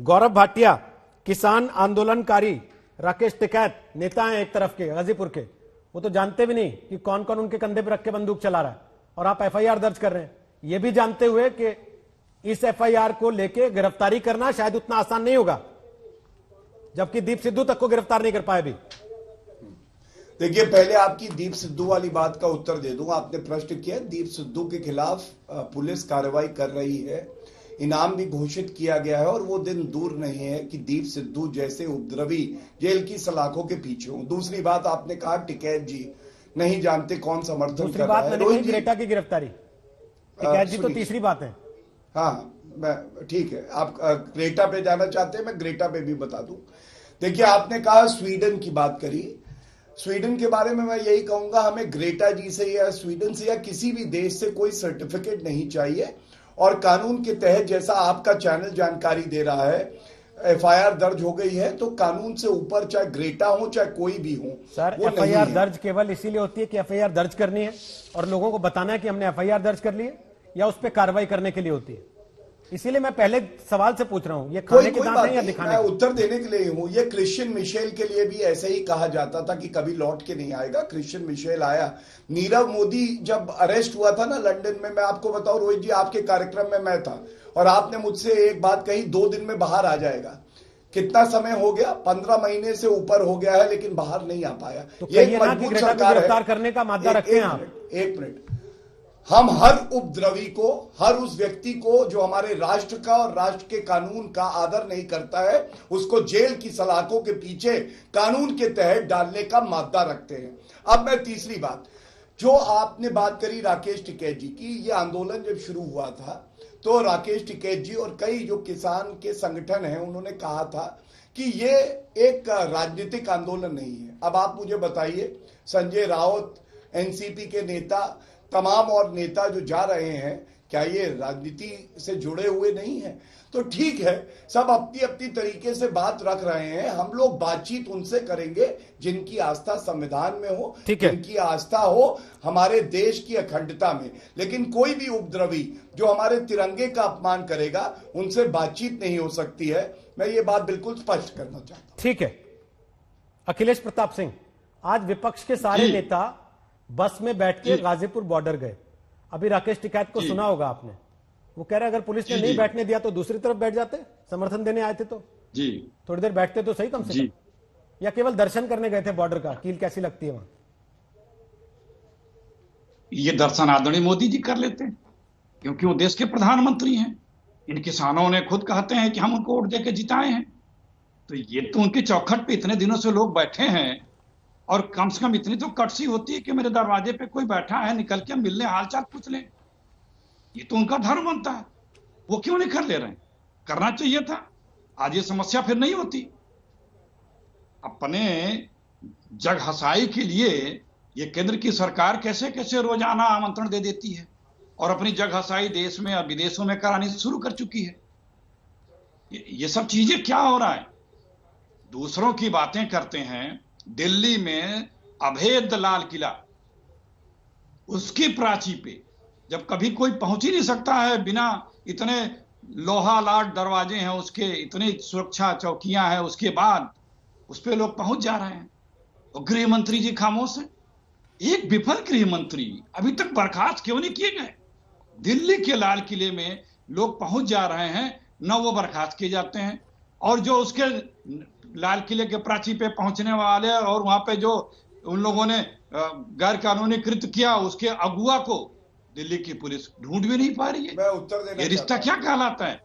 गौरव भाटिया किसान आंदोलनकारी, राकेश टिकैत नेता हैं एक तरफ के गाजीपुर के, वो तो जानते भी नहीं कि कौन कौन उनके कंधे पर रख के बंदूक चला रहा है, और आप एफआईआर दर्ज कर रहे हैं ये भी जानते हुए कि इस एफआईआर को लेके गिरफ्तारी करना शायद उतना आसान नहीं होगा, जबकि दीप सिद्धू तक को गिरफ्तार नहीं कर पाए अभी। देखिए, पहले आपकी दीप सिद्धू वाली बात का उत्तर दे दूं। आपने प्रश्न किया, दीप सिद्धू के खिलाफ पुलिस कार्रवाई कर रही है, इनाम भी घोषित किया गया है, और वो दिन दूर नहीं है कि दीप सिद्धू जैसे उपद्रवी जेल की सलाखों के पीछे हों। दूसरी बात आपने कहा टिकैत जी नहीं जानते कौन समर्थन कर रहा है। दूसरी बात मैंने कही ग्रेटा की गिरफ्तारी, टिकैत जी तो तीसरी बात है। हाँ, मैं ठीक है, आप ग्रेटा पे जाना चाहते हैं, मैं ग्रेटा पे भी बता दूं। देखिए, आपने कहा स्वीडन की बात करी, स्वीडन के बारे में मैं यही कहूंगा, हमें ग्रेटा जी से या स्वीडन से या किसी भी देश से कोई सर्टिफिकेट नहीं चाहिए, और कानून के तहत जैसा आपका चैनल जानकारी दे रहा है, एफआईआर दर्ज हो गई है तो कानून से ऊपर चाहे ग्रेटा हो चाहे कोई भी हो। सर, एफआईआर दर्ज केवल इसीलिए होती है कि एफआईआर दर्ज करनी है और लोगों को बताना है कि हमने एफआईआर दर्ज कर ली है, या उस पर कार्रवाई करने के लिए होती है? इसीलिए मैं पहले सवाल से पूछ रहा हूं, ये खाने के दांत हैं या दिखाने के? मैं उत्तर देने के लिए हूं। ये क्रिश्चियन मिशेल के लिए भी ऐसे ही कहा जाता था कि कभी लौट के नहीं आएगा। क्रिश्चियन मिशेल आया। नीरव मोदी जब अरेस्ट हुआ था ना लंदन में, मैं आपको बताऊं रोहित जी, आपके कार्यक्रम में मैं था और आपने मुझसे एक बात कही, 2 दिन में बाहर आ जाएगा। कितना समय हो गया? 15 महीने से ऊपर हो गया है, लेकिन बाहर नहीं आ पाया। तो ये मजबूत सरकार है। गिरफ्तार करने का मादा रखते हैं आप। एक मिनट, हम हर उपद्रवी को, हर उस व्यक्ति को जो हमारे राष्ट्र का और राष्ट्र के कानून का आदर नहीं करता है, उसको जेल की सलाखों के पीछे कानून के तहत डालने का मादा रखते हैं। अब मैं तीसरी बात, जो आपने बात करी राकेश टिकैत जी की, ये आंदोलन जब शुरू हुआ था तो राकेश टिकैत जी और कई जो किसान के संगठन हैं उन्होंने कहा था कि ये एक राजनीतिक आंदोलन नहीं है। अब आप मुझे बताइए, संजय राउत, एनसीपी के नेता, तमाम और नेता जो जा रहे हैं, क्या ये राजनीति से जुड़े हुए नहीं हैं? तो ठीक है, सब अपनी अपनी तरीके से बात रख रहे हैं। हम लोग बातचीत उनसे करेंगे जिनकी आस्था संविधान में हो, जिनकी आस्था हो हमारे देश की अखंडता में। लेकिन कोई भी उपद्रवी जो हमारे तिरंगे का अपमान करेगा, उनसे बातचीत नहीं हो सकती है। मैं ये बात बिल्कुल स्पष्ट करना चाहता हूं। ठीक है। अखिलेश प्रताप सिंह, आज विपक्ष के सारे नेता बस में बैठ के गाजीपुर बॉर्डर गए। अभी राकेश टिकैत को सुना होगा आपने, वो कह रहे अगर पुलिस ने नहीं बैठने दिया तो दूसरी तरफ बैठ जाते, समर्थन देने आए थे तो थोड़ी देर बैठते तो सही कम से कम, या केवल दर्शन करने गए थे बॉर्डर का, कील कैसी लगती है वहां? ये दर्शन आदरणीय मोदी जी कर लेते हैं, क्योंकि वो देश के प्रधानमंत्री हैं। इन किसानों ने खुद कहते हैं कि हम उनको वोट देकर जिताए हैं, तो ये तो उनके चौखट पे इतने दिनों से लोग बैठे हैं, और कम से कम इतनी तो कटसी होती है कि मेरे दरवाजे पे कोई बैठा है, निकल के मिलने हालचाल पूछ लें। ये तो उनका धर्म बनता है, वो क्यों नहीं कर ले रहे हैं? करना चाहिए था, आज ये समस्या फिर नहीं होती। अपने जग हसाई के लिए ये केंद्र की सरकार कैसे कैसे रोजाना आमंत्रण दे देती है, और अपनी जग हसाई देश में और विदेशों में करानी शुरू कर चुकी है। ये सब चीजें क्या हो रहा है? दूसरों की बातें करते हैं। दिल्ली में अभेद लाल किला, उसकी प्राची पे जब कभी कोई पहुंच ही नहीं सकता है, बिना इतने लोहा लाट दरवाजे हैं उसके, इतनी सुरक्षा चौकियां हैं, उसके बाद उस पे लोग पहुंच जा रहे हैं। और गृह मंत्री जी खामोश हैं। एक विफल गृह मंत्री अभी तक बर्खास्त क्यों नहीं किए गए? दिल्ली के लाल किले में लोग पहुंच जा रहे हैं, न वो बर्खास्त किए जाते हैं, और जो उसके लाल किले के प्राची पे पहुंचने वाले और वहां पे जो उन लोगों ने गैर कानूनी कृत्य किया, उसके अगुआ को दिल्ली की पुलिस ढूंढ भी नहीं पा रही है। मैं उत्तर देना, ये रिश्ता क्या कहलाता है?